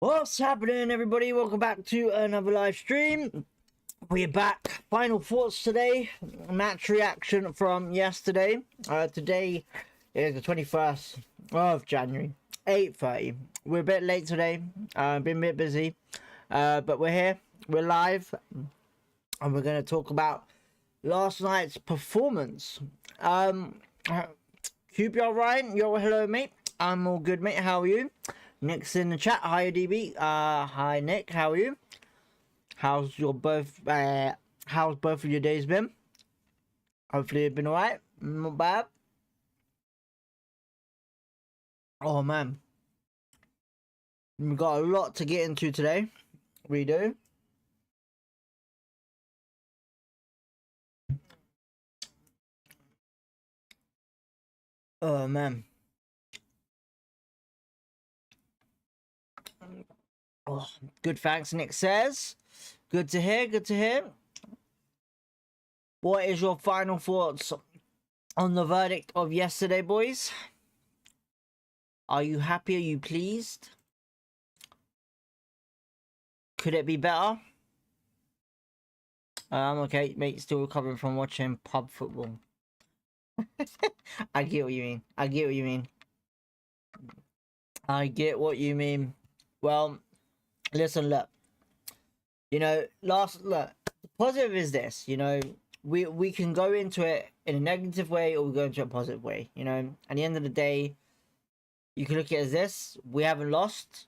What's happening, everybody? Welcome back to another live stream. We're back. Final thoughts today. Match reaction from yesterday. Today is the 21st of January, 8:30. We're a bit late today. Been a bit busy, but we're here. We're live, and we're going to talk about last night's performance. QPR Ryan, yo, hello, mate. I'm all good, mate. How are you? Nick's in the chat. Hi, DB. Hi, Nick. How are you? How's both of your days been? Hopefully it's been alright. Not bad. Oh man, we got a lot to get into today. We do. Oh man. Oh, good, thanks, Nick says. Good to hear, good to hear. What is your final thoughts on the verdict of yesterday, boys? Are you happy? Are you pleased? Could it be better? Okay, mate, still recovering from watching pub football. I get what you mean. I get what you mean. I get what you mean. Well, listen, look. You know, the positive is this, you know, we can go into it in a negative way or we go into a positive way, you know. At the end of the day, you can look at it as this: we haven't lost.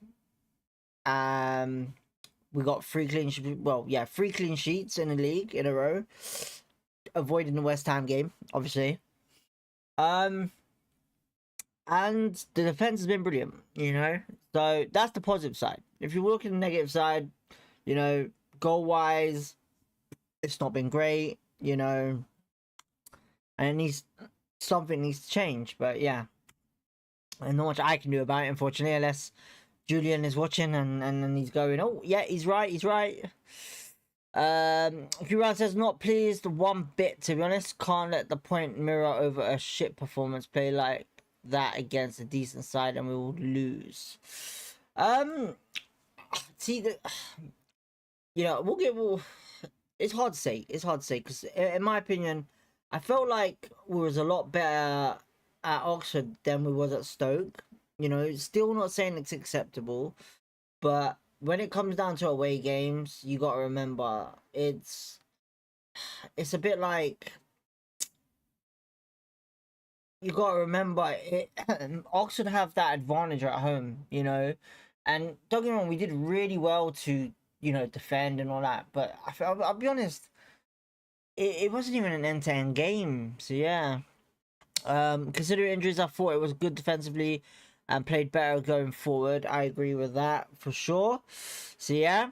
We got three clean sheets in the league in a row, avoiding the West Ham game, obviously. And the defense has been brilliant, you know. So that's the positive side. If you look at the negative side, you know, goal wise, it's not been great, you know, and something needs to change. But yeah, and not much I can do about it, unfortunately, unless Julian is watching and he's going, oh yeah, he's right. QPR says not pleased one bit, to be honest. Can't let the point mirror over a shit performance. Play like that against a decent side and we will lose. See, you know, it's hard to say. It's hard to say because, in my opinion, I felt like we was a lot better at Oxford than we was at Stoke. You know, still not saying it's acceptable, but when it comes down to away games, you got to remember it's a bit like you got to remember it. Oxford have that advantage at home, you know, and don't get me wrong, we did really well to, you know, defend and all that, but I'll be honest, it wasn't even an end-to-end game. So yeah, considering injuries, I thought it was good defensively and played better going forward. I agree with that for sure. So yeah,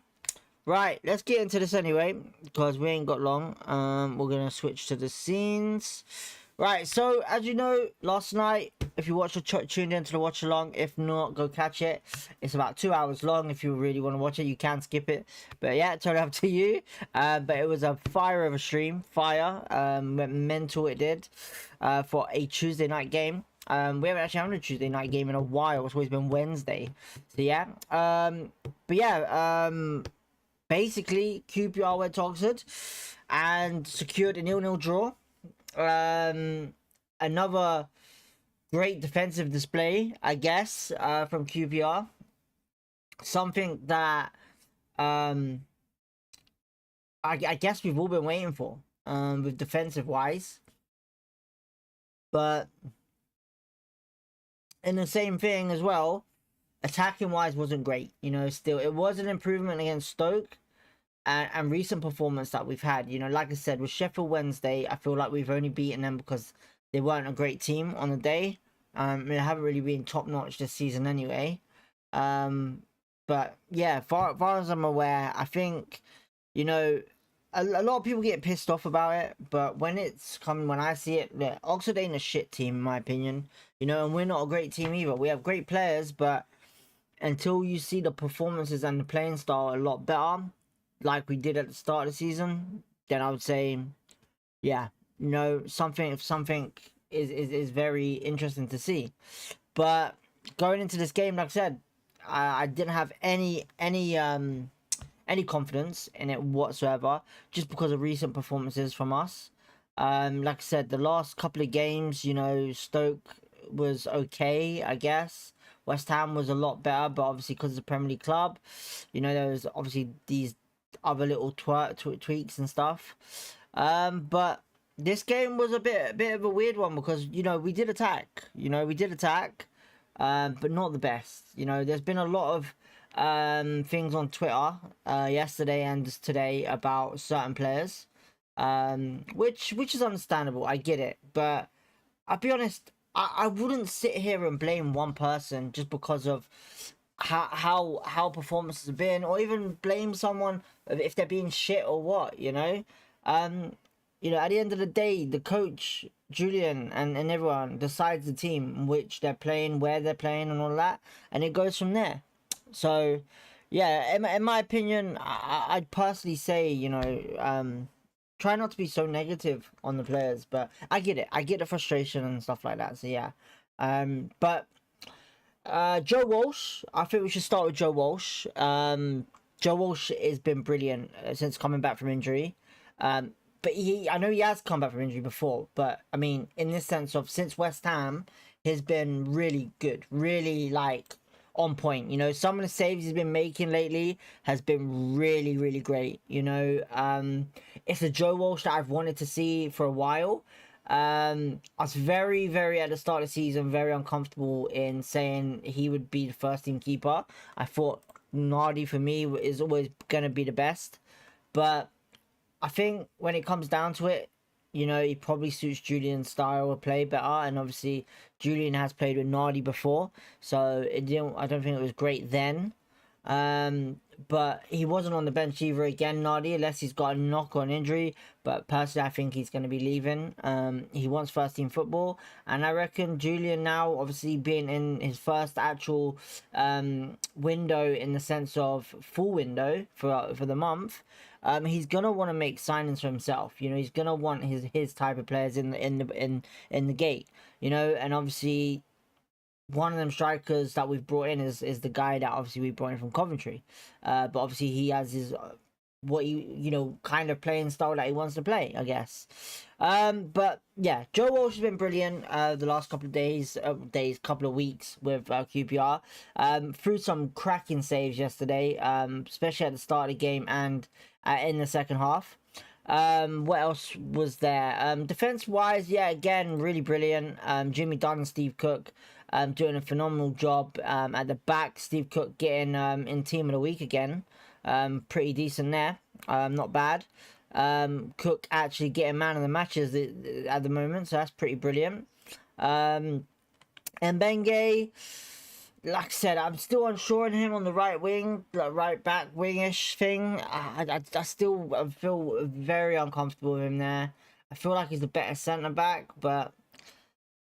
right, let's get into this anyway because we ain't got long. We're gonna switch to the scenes. Right, so as you know, last night, if you watched or tuned into the watch along, if not, go catch it. It's about 2 hours long. If you really want to watch it, you can skip it. But yeah, it's totally up to you. But it was a fire of a stream. Fire. Went mental, it did. For a Tuesday night game. We haven't actually had a Tuesday night game in a while. It's always been Wednesday. So yeah. But yeah, basically, QPR went to Oxford and secured a 0-0 draw. Another great defensive display, I guess, from QPR. Something that I guess we've all been waiting for, with defensive wise. But in the same thing as well, attacking wise wasn't great. You know, still it was an improvement against Stoke. And recent performance that we've had, you know, like I said, with Sheffield Wednesday, I feel like we've only beaten them because they weren't a great team on the day. They haven't really been top notch this season anyway. But yeah, far as I'm aware, I think, you know, a lot of people get pissed off about it, but when I see it, look, Oxford ain't a shit team in my opinion, you know, and we're not a great team either. We have great players, but until you see the performances and the playing style a lot better, like we did at the start of the season, then I would say, yeah, you know, something is very interesting to see. But going into this game, like I said, I didn't have any confidence in it whatsoever, just because of recent performances from us. Like I said, the last couple of games, you know, Stoke was okay, I guess. West Ham was a lot better, but obviously because it's a Premier League club, you know, there was obviously these other little tweaks and stuff. But this game was a bit of a weird one because, you know, we did attack. But not the best. You know, there's been a lot of things on Twitter yesterday and today about certain players, which is understandable. I get it, but I'll be honest. I wouldn't sit here and blame one person just because of how performances have been, or even blame someone if they're being shit or what. Um, at the end of the day, the coach Julian and everyone decides the team in which they're playing, where they're playing, and all that, and it goes from there. So, yeah, in my opinion, I'd personally say, try not to be so negative on the players, but I get it. I get the frustration and stuff like that. So yeah, but Joe Walsh, I think we should start with Joe Walsh. Joe Walsh has been brilliant since coming back from injury. But I know he has come back from injury before, but I mean, in this sense of since West Ham, he's been really good, really like on point. You know, some of the saves he's been making lately has been really, really great. It's a Joe Walsh that I've wanted to see for a while. I was very, very at the start of the season, very uncomfortable in saying he would be the first team keeper. I thought Nardi for me is always going to be the best, but I think when it comes down to it, you know, he probably suits Julian's style of play better, and obviously Julian has played with Nardi before, so I don't think it was great then. But he wasn't on the bench either again, Nardi, unless he's got a knock on injury. But personally, I think he's going to be leaving. He wants first team football, and I reckon Julian now, obviously being in his first actual window in the sense of full window for the month. He's gonna want to make signings for himself. You know, he's gonna want his type of players in the gate. You know, and obviously one of them strikers that we've brought in is the guy that obviously we brought in from Coventry. But obviously he has his what kind of playing style that he wants to play, I guess. But yeah, Joe Walsh has been brilliant the last couple of couple of weeks with QPR. Threw some cracking saves yesterday, especially at the start of the game and in the second half. What else was there? Defense wise, yeah, again, really brilliant. Jimmy Dunn and Steve Cook doing a phenomenal job at the back. Steve Cook getting in team of the week again. Pretty decent there. Not bad. Cook actually getting man of the matches at the moment, so that's pretty brilliant. And Benge, like I said, I'm still unsure on him on the right wing, like right back wingish thing. I still feel very uncomfortable with him there. I feel like he's the better centre back, but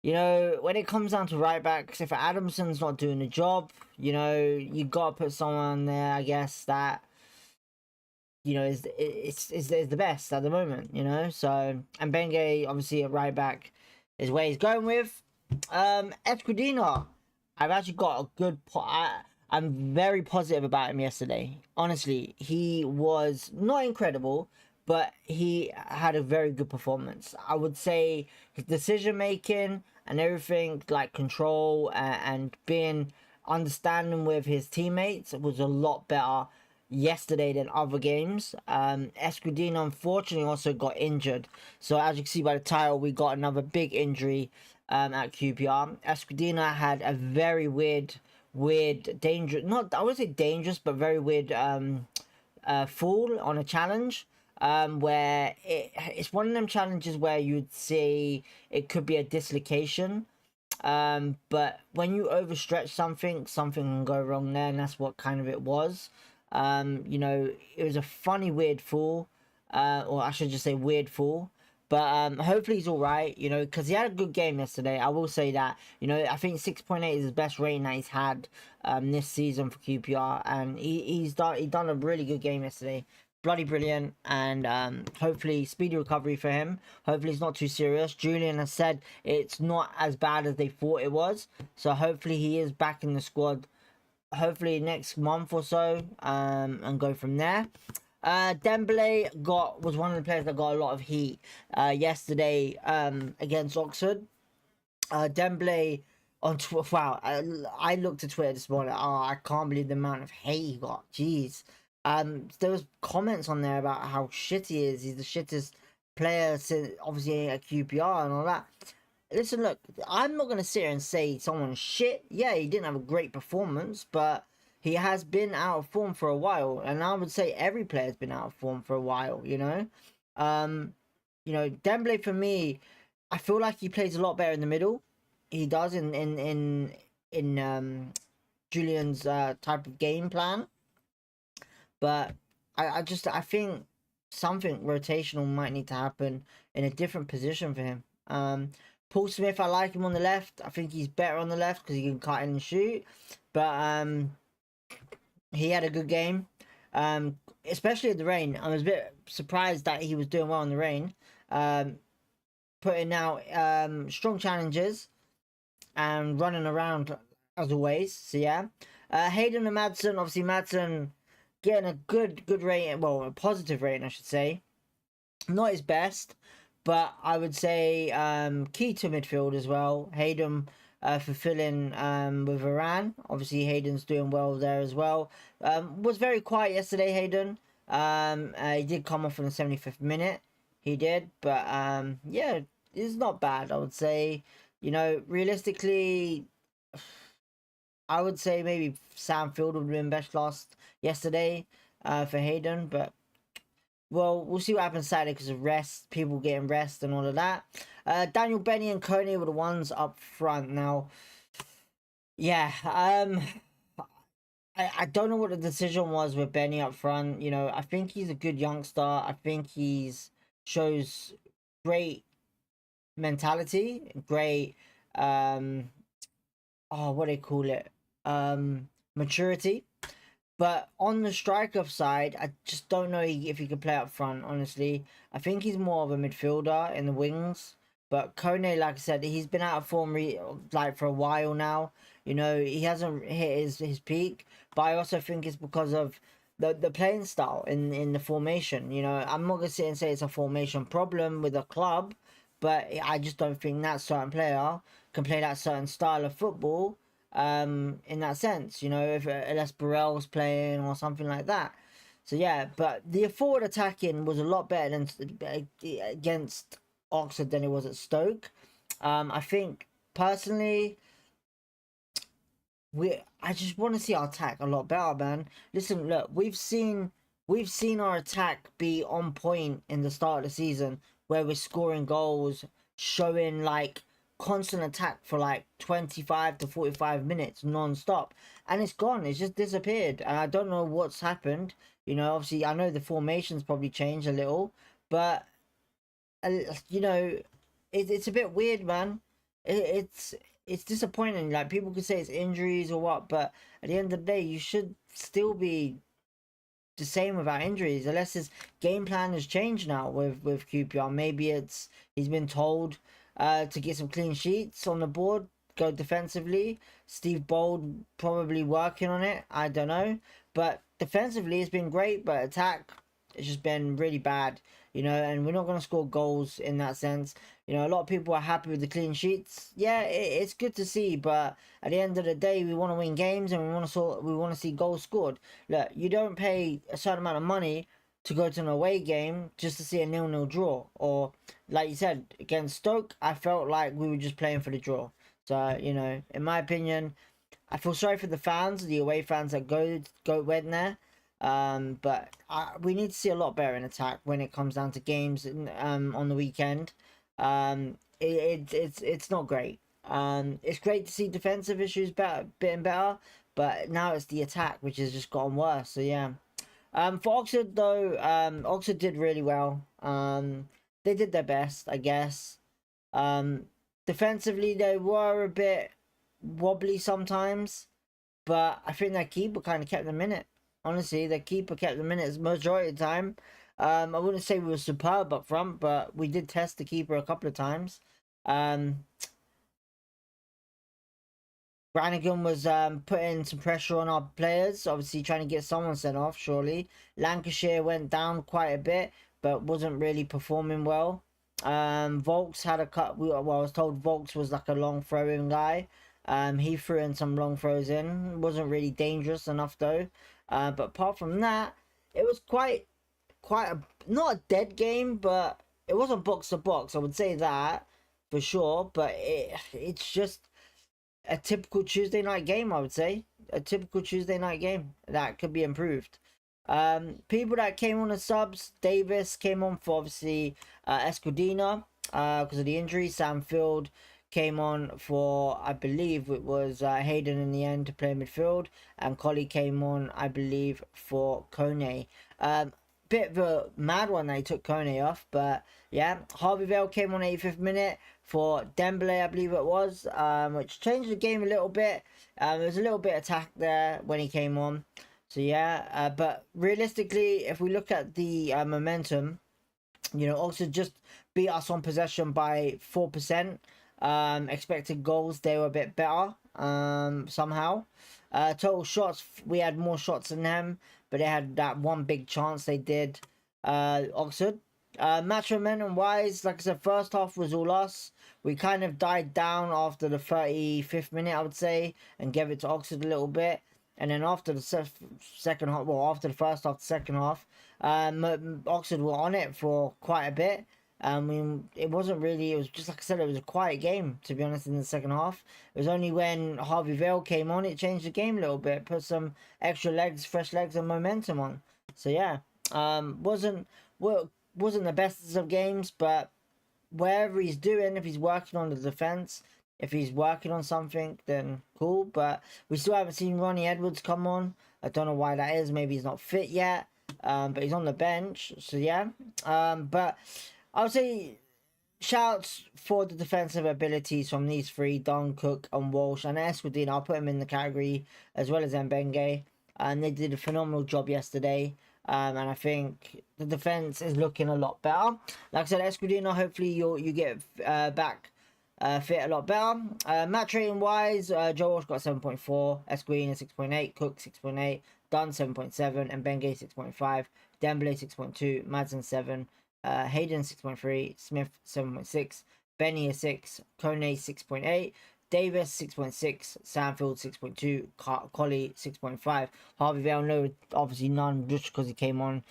you know, when it comes down to right backs, if Adamson's not doing the job, you know, you gotta put someone there, I guess, that you know is the best at the moment. You know, so and Benge obviously at right back is where he's going with. Escudina, I've actually got a good. I'm very positive about him yesterday. Honestly, he was not incredible, but he had a very good performance. I would say his decision making and everything, like control and being understanding with his teammates, was a lot better yesterday than other games. Escudina unfortunately also got injured, so as you can see by the title, we got another big injury at QPR. Escudina had a very weird, dangerous, not I would say dangerous, but very weird fall on a challenge. Where it's one of them challenges where you'd say it could be a dislocation. But when you overstretch something can go wrong there, and that's what kind of it was. It was a funny, weird fall, or I should just say weird fall. But hopefully he's all right, you know, because he had a good game yesterday. I will say that, you know, I think 6.8 is his best rating that he's had this season for QPR, and he done a really good game yesterday. Bloody brilliant, and hopefully speedy recovery for him. Hopefully it's not too serious. Julian has said it's not as bad as they thought it was, so hopefully he is back in the squad hopefully next month or so, and go from there. Dembele was one of the players that got a lot of heat yesterday against Oxford. Dembele on Twitter. Wow, I looked at Twitter this morning. Oh, I can't believe the amount of hate he got. Jeez. There was comments on there about how shit he is. He's the shittest player since obviously at QPR and all that. Listen, look, I'm not gonna sit here and say someone's shit. Yeah, he didn't have a great performance, but he has been out of form for a while, and I would say every player's been out of form for a while. Um, Dembele for me, I feel like he plays a lot better in the middle. He does in Julian's type of game plan, but I think something rotational might need to happen in a different position for him. Paul Smith, I like him on the left. I think he's better on the left because he can cut in and shoot. But he had a good game, especially in the rain. I was a bit surprised that he was doing well in the rain. Putting out strong challenges and running around as always. So yeah, Hayden and Madsen. Obviously, Madsen getting a good rating. Well, a positive rating, I should say. Not his best, but I would say key to midfield as well. Hayden fulfilling with Varane. Obviously, Hayden's doing well there as well. Was very quiet yesterday, Hayden. He did come off in the 75th minute. He did, but yeah, it's not bad, I would say. Realistically, I would say maybe Sam Field would have been best last yesterday for Hayden, but well, we'll see what happens Saturday because of rest, people getting rest and all of that. Daniel, Benny, and Coney were the ones up front. Now, yeah, I don't know what the decision was with Benny up front. I think he's a good youngster. I think shows great mentality, great what do they call it? Maturity. But on the striker side, I just don't know if he could play up front, honestly. I think he's more of a midfielder in the wings. But Kone, like I said, he's been out of form for a while now. He hasn't hit his peak. But I also think it's because of the playing style in the formation. I'm not going to sit and say it's a formation problem with a club. But I just don't think that certain player can play that certain style of football in that sense, if unless Burrell's playing or something like that. So yeah, but the forward attacking was a lot better than against Oxford than it was at Stoke. I think personally, I just want to see our attack a lot better, man. Listen, look, we've seen our attack be on point in the start of the season where we're scoring goals, showing like constant attack for like 25 to 45 minutes non-stop, and it's gone. It's just disappeared, and I don't know what's happened. Obviously I know the formation's probably changed a little, but it's a bit weird, man. It's disappointing. Like, people could say it's injuries or what, but at the end of the day, you should still be the same without injuries, unless his game plan has changed now with QPR. Maybe he's been told to get some clean sheets on the board, go defensively. Steve Bold probably working on it. I don't know, but defensively it's been great, but attack it's just been really bad. And we're not going to score goals in that sense. A lot of people are happy with the clean sheets. Yeah, it's good to see, but at the end of the day, we want to win games and we want to see goals scored. Look, you don't pay a certain amount of money to go to an away game just to see a 0-0 draw. Or, like you said, against Stoke, I felt like we were just playing for the draw. So, in my opinion, I feel sorry for the fans, the away fans that went there. But we need to see a lot better in attack when it comes down to games on the weekend. It's not great. It's great to see defensive issues getting better, but now it's the attack which has just gotten worse. So yeah. For Oxford though, Oxford did really well. They did their best, I guess. Defensively they were a bit wobbly sometimes, but I think their keeper kind of kept them in it. Honestly, their keeper kept them in it the majority of the time. I wouldn't say we were superb up front, but we did test the keeper a couple of times. Brannigan was putting some pressure on our players, obviously trying to get someone sent off, surely. Lancashire went down quite a bit, but wasn't really performing well. Volks had a cut. Well, I was told Volks was like a long throwing guy. He threw in some long throws in. Wasn't really dangerous enough though. But apart from that, it was quite a, not a dead game, but it wasn't box to box. I would say that for sure. But it's just a typical Tuesday night game, I would say. A typical Tuesday night game that could be improved. People that came on as subs, Davis came on for obviously Escudina because of the injury. Sam Field came on for, I believe it was Hayden in the end to play midfield, and Collie came on, I believe, for Kone. Bit of a mad one, they took Kone off, but yeah, Harvey Vale came on 85th minute for Dembele, I believe it was, which changed the game a little bit. There was a little bit of attack there when he came on. So yeah, but realistically, if we look at the momentum, you know, Oxford just beat us on possession by 4%. Expected goals, they were a bit better somehow. Total shots, we had more shots than them, but they had that one big chance they did, Oxford. Match momentum wise, like I said, first half was all us. We kind of died down after the 35th minute, I would say, and gave it to Oxford a little bit. And then after the second half, well, after the first half, the second half, Oxford were on it for quite a bit. I mean, it wasn't really, it was just like I said, it was a quiet game, to be honest, in the second half. It was only when Harvey Vale came on, it changed the game a little bit, put some extra legs, fresh legs, and momentum on. So yeah, wasn't the best of games, but wherever he's doing, if he's working on the defense, if he's working on something, then cool. But we still haven't seen Ronnie Edwards come on. I don't know why that is. Maybe he's not fit yet. But he's on the bench. So yeah. But I would say shouts for the defensive abilities from these three, Don, Cook, and Walsh, and Esquidine. I'll put him in the category as well as Mbenge. And they did a phenomenal job yesterday. And I think the defense is looking a lot better. Like I said, Escudino, hopefully you get back fit a lot better. Match rating wise, Joe Walsh got 7.4, Escudino 6.8, Cook 6.8, Dunn 7.7, and Benge 6.5, Dembele 6.2, Madsen 7, Hayden 6.3, Smith 7.6, Benny a 6, Kone 6.8, Davis 6.6, Sanfield 6.2, Collie 6.5, Harvey Vale no, obviously none just because he came on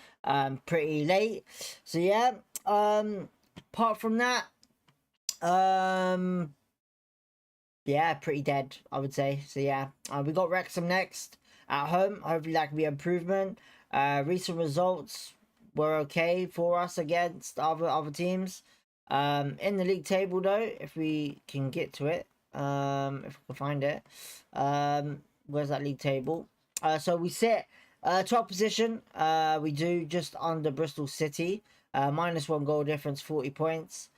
pretty late. So yeah, apart from that, yeah, pretty dead, I would say. So yeah, we got Wrexham next at home. Hopefully that can be an improvement. Recent results were okay for us against other teams. In the league table though, if we can get to it, if we can find it, where's that league table? So we sit 12th position. We do just under Bristol City. -1 goal difference, 40 points.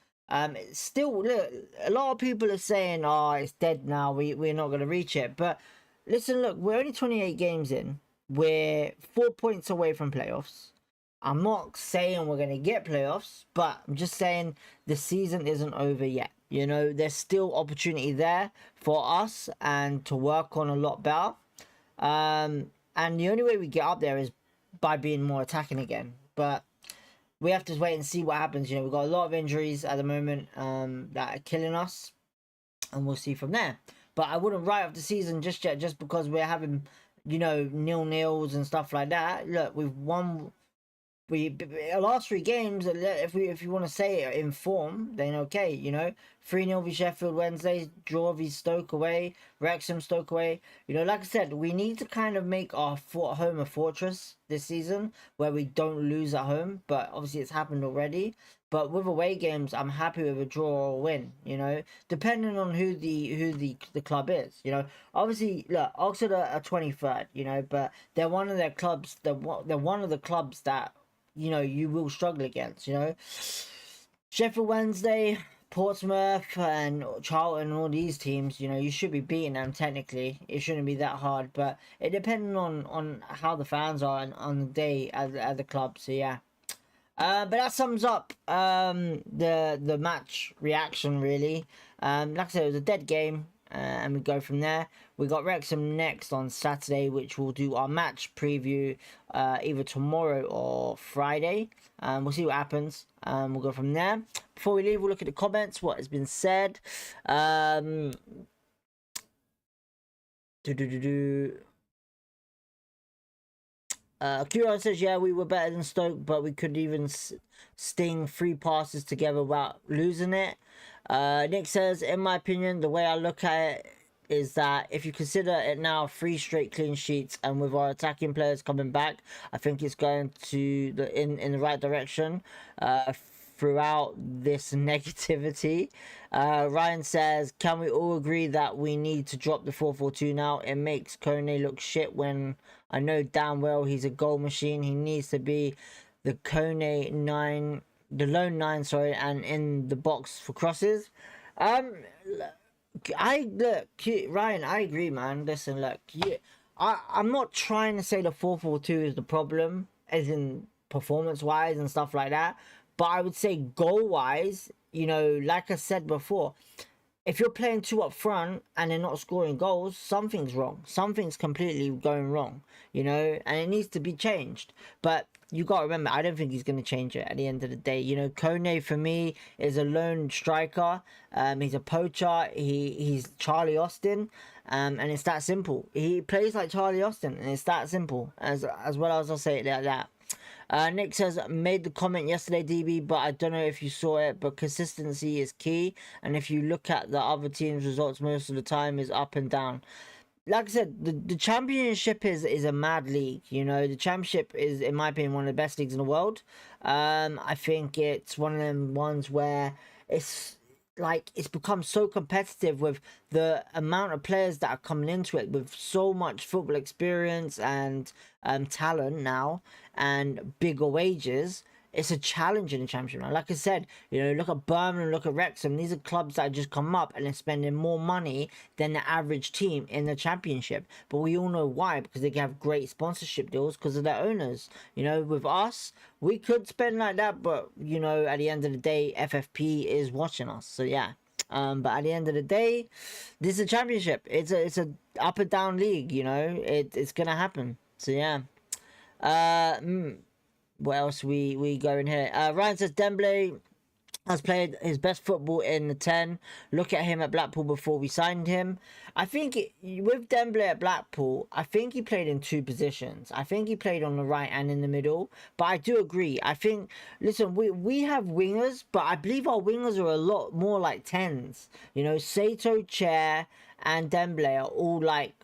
Still, look, a lot of people are saying, "Oh, it's dead now. We're not going to reach it." But listen, look, we're only 28 games in. We're 4 points away from playoffs. I'm not saying we're going to get playoffs, but I'm just saying the season isn't over yet. You know, there's still opportunity there for us and to work on a lot better. And the only way we get up there is by being more attacking again. But we have to wait and see what happens. You know, we've got a lot of injuries at the moment that are killing us, and we'll see from there. But I wouldn't write off the season just yet, just because we're having, you know, 0-0s and stuff like that. Look, we've won. Our last 3 games, if you want to say it in form, then okay, you know, 3-0 v Sheffield Wednesday, draw v Stoke away, Wrexham, Stoke away. You know, like I said, we need to kind of make our home a fortress this season where we don't lose at home. But obviously, it's happened already. But with away games, I'm happy with a draw or a win. You know, depending on who the club is. You know, obviously, look, Oxford are 23rd. You know, but they're one of their clubs. They're one of the clubs that, you know, you will struggle against. You know, Sheffield Wednesday, Portsmouth, and Charlton, and all these teams, you know, you should be beating them technically. It shouldn't be that hard, but it depends on how the fans are on the day at the club. So yeah, but that sums up the match reaction really. Like I said, it was a dead game. and we go from there. We got Wrexham next on Saturday, which we'll do our match preview either tomorrow or Friday. We'll see what happens. We'll go from there. Before we leave, we'll look at the comments, what has been said. QPR says, yeah, we were better than Stoke, but we could even sting 3 passes together without losing it. Nick says, in my opinion, the way I look at it is that if you consider it now 3 straight clean sheets, and with our attacking players coming back, I think it's going to in the right direction throughout this negativity. Ryan says, can we all agree that we need to drop the 4-4-2 now? It makes Kone look shit when I know damn well he's a goal machine. He needs to be the Kone 9, the lone 9, sorry, and in the box for crosses. Ryan, I agree, man. Listen, look, I'm not trying to say the 4-4-2 is the problem, as in performance-wise and stuff like that. But I would say goal-wise, you know, like I said before, if you're playing 2 up front and they're not scoring goals, something's wrong. Something's completely going wrong, you know, and it needs to be changed. But you got to remember, I don't think he's going to change it at the end of the day. You know, Kone, for me, is a lone striker. He's a poacher. He's Charlie Austin. And it's that simple. He plays like Charlie Austin, and it's that simple. As well as I'll say it like that. Nick says, made the comment yesterday, DB, but I don't know if you saw it, but consistency is key. And if you look at the other team's results, most of the time is up and down. Like I said, the championship is a mad league. You know, the championship is, in my opinion, one of the best leagues in the world. I think it's one of them ones where it's like it's become so competitive with the amount of players that are coming into it with so much football experience and talent now and bigger wages. It's a challenge in the championship. Like I said, you know, look at Birmingham, look at Wrexham. These are clubs that just come up and they're spending more money than the average team in the championship. But we all know why, because they have great sponsorship deals because of their owners. You know, with us, we could spend like that, but you know, at the end of the day, FFP is watching us. So yeah. But at the end of the day, this is a championship. It's a up and down league. You know, it's gonna happen. So yeah. What else we go in here? Ryan says Dembele has played his best football in the 10. Look at him at Blackpool before we signed him. I think with Dembele at Blackpool, I think he played in 2 positions. I think he played on the right and in the middle. But I do agree. I think, listen, we have wingers, but I believe our wingers are a lot more like 10s. You know, Sato, Chair, and Dembele are all like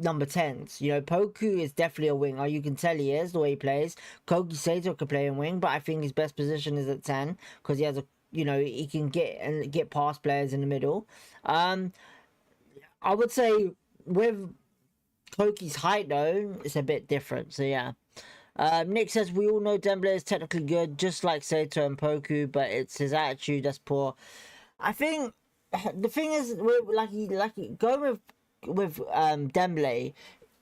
number 10s. You know, Poku is definitely a winger. You can tell he is the way he plays. Kogi Sato could play in wing, but I think his best position is at 10 because he has a, you know, he can get past players in the middle. I would say with Kogi's height though, it's a bit different. So yeah. Nick says we all know Dembele is technically good, just like Sato and Poku, but it's his attitude that's poor. I think the thing is, like going with Dembele,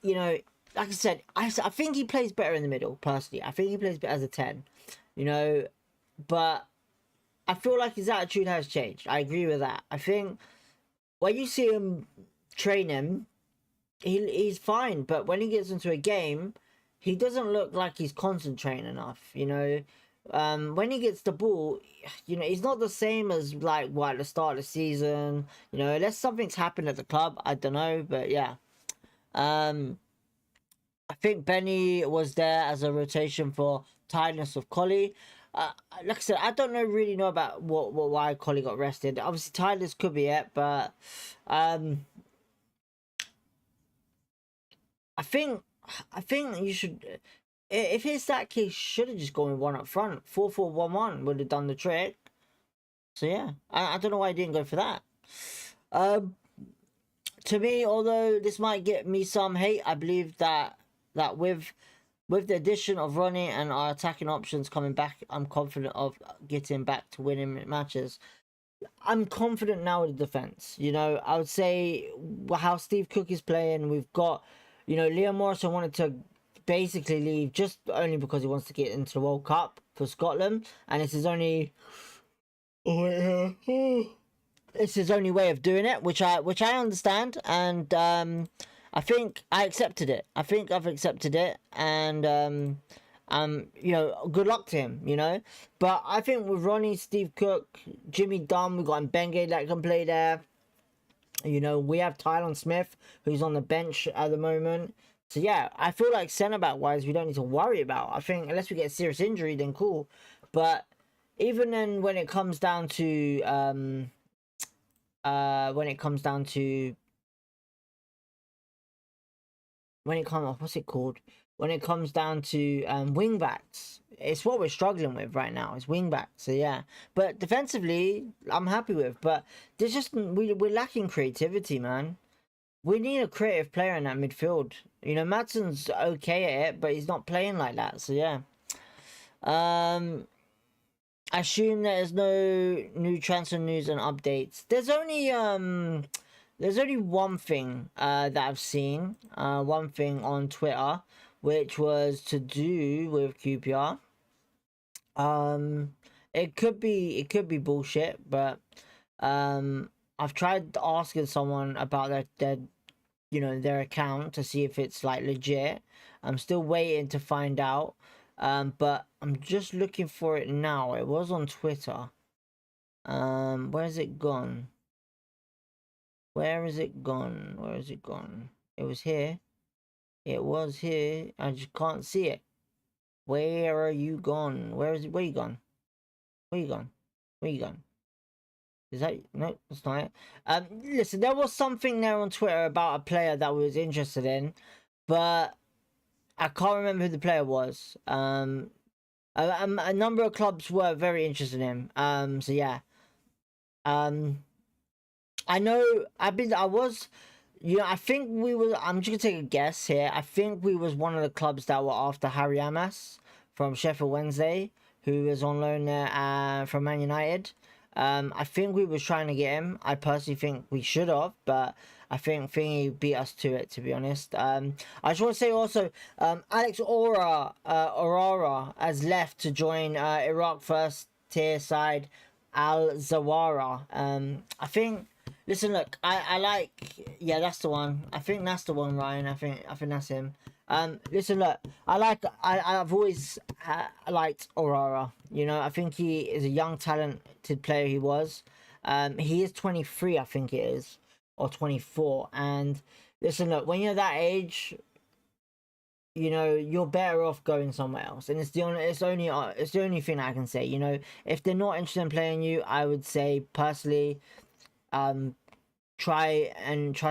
you know, like I said, I think he plays better in the middle, personally. I think he plays better as a 10, you know, but I feel like his attitude has changed. I agree with that. I think when you see him train him, he's fine, but when he gets into a game, he doesn't look like he's concentrating enough, you know. When he gets the ball, you know, he's not the same as like at the start of the season, you know, unless something's happened at the club, I don't know, but yeah. I think Benny was there as a rotation for tiredness of Collie. Like I said, I don't really know about why Collie got rested. Obviously tiredness could be it, but I think you should, if it's that case, should have just gone with 1 up front. 4-4-1-1 would have done the trick. So yeah, I don't know why I didn't go for that. To me, although this might get me some hate, I believe that with the addition of Ronnie and our attacking options coming back, I'm confident of getting back to winning matches. I'm confident now with the defense. You know, I would say how Steve Cook is playing. We've got, you know, Liam Morrison wanted to basically leave just only because he wants to get into the World Cup for Scotland, and this is only it's his only way of doing it, which I understand, and I think I accepted it. I think I've accepted it, and you know, good luck to him, you know. But I think with Ronnie, Steve Cook, Jimmy Dunn, we got Mbenge that can play there. You know, we have Tyron Smith, who's on the bench at the moment. So yeah, I feel like centre back wise, we don't need to worry about. I think unless we get a serious injury, then cool. But even then, when it comes down to what's it called? When it comes down to wing backs, it's what we're struggling with right now. It's wing backs. So yeah, but defensively, I'm happy with. But there's just we're lacking creativity, man. We need a creative player in that midfield. You know, Madsen's okay at it, but he's not playing like that. So yeah. I assume there's no new transfer news and updates. There's only one thing that I've seen. One thing on Twitter, which was to do with QPR. It could be bullshit, but I've tried asking someone about their you know, their account to see if it's like legit. I'm still waiting to find out. But I'm just looking for it now. It was on Twitter. Where's it gone? Where is it gone? Where is it gone? It was here. It was here. I just can't see it. Where are you gone? Where is it? Where you gone? Where you gone? Where you gone? Is that no? That's not it. Listen, there was something there on Twitter about a player that we was interested in, but I can't remember who the player was. A number of clubs were very interested in him. So yeah. I know I was, you know, I think we were, I'm just gonna take a guess here. I think we was one of the clubs that were after Harry Amas from Sheffield Wednesday, who was on loan there from Man United. I think we was trying to get him. I personally think we should have, but I think Thingy beat us to it, to be honest. I just want to say also, Alex Aurora has left to join Iraq first tier side Al Zawara. I think. Listen, look, I like, yeah, that's the one. I think that's the one, Ryan. I think that's him. Listen, look, I've always liked Aurora. You know, I think he is a young, talented player. He was. He is 23, I think it is, or 24. And listen, look, when you're that age, you know, you're better off going somewhere else. And it's the only thing I can say. You know, if they're not interested in playing you, I would say personally, try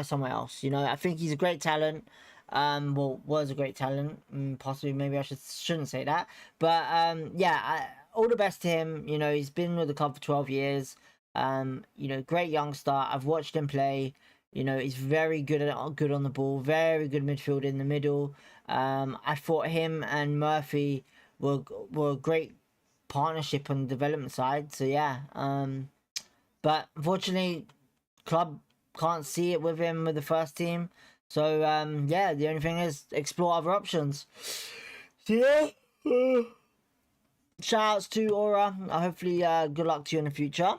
somewhere else. You know, I think he's a great talent. Well, was a great talent. Possibly, maybe I shouldn't say that. But yeah, all the best to him. You know, he's been with the club for 12 years. You know, great youngster. I've watched him play. You know, he's very good on the ball. Very good midfield in the middle. I thought him and Murphy were a great partnership on the development side. So yeah. But unfortunately, club can't see it with him with the first team. So yeah, the only thing is explore other options. So yeah. Shout outs to Aura. Hopefully good luck to you in the future.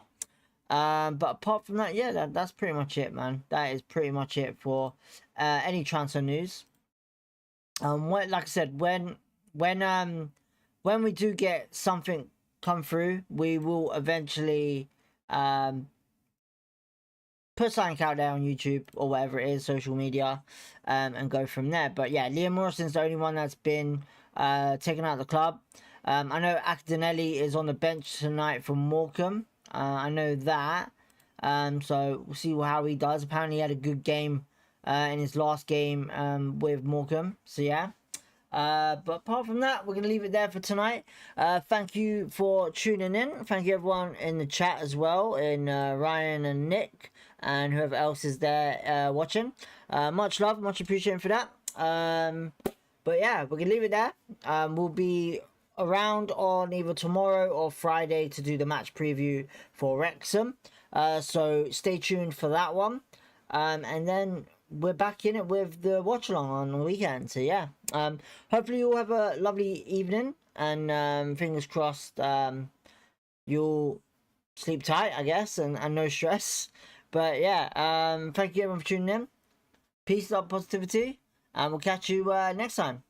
But apart from that, yeah, that's pretty much it, man. That is pretty much it for any transfer news. Like I said, when we do get something come through, we will eventually put something out there on YouTube or whatever it is, social media, and go from there. But yeah, Liam Morrison's the only one that's been taken out of the club. I know Akdenelli is on the bench tonight for Morecambe. I know that. So we'll see how he does. Apparently he had a good game in his last game with Morecambe. So yeah. But apart from that, we're going to leave it there for tonight. Thank you for tuning in. Thank you everyone in the chat as well, in Ryan and Nick and whoever else is there watching. Much love, much appreciated for that. But yeah, we're going to leave it there. We'll be around on either tomorrow or Friday to do the match preview for Wrexham. So stay tuned for that one. And then we're back in it with the watch along on the weekend. So yeah, hopefully you'll have a lovely evening, and fingers crossed you'll sleep tight, I guess, and no stress. But yeah, thank you everyone for tuning in. Peace, love, positivity, and we'll catch you next time.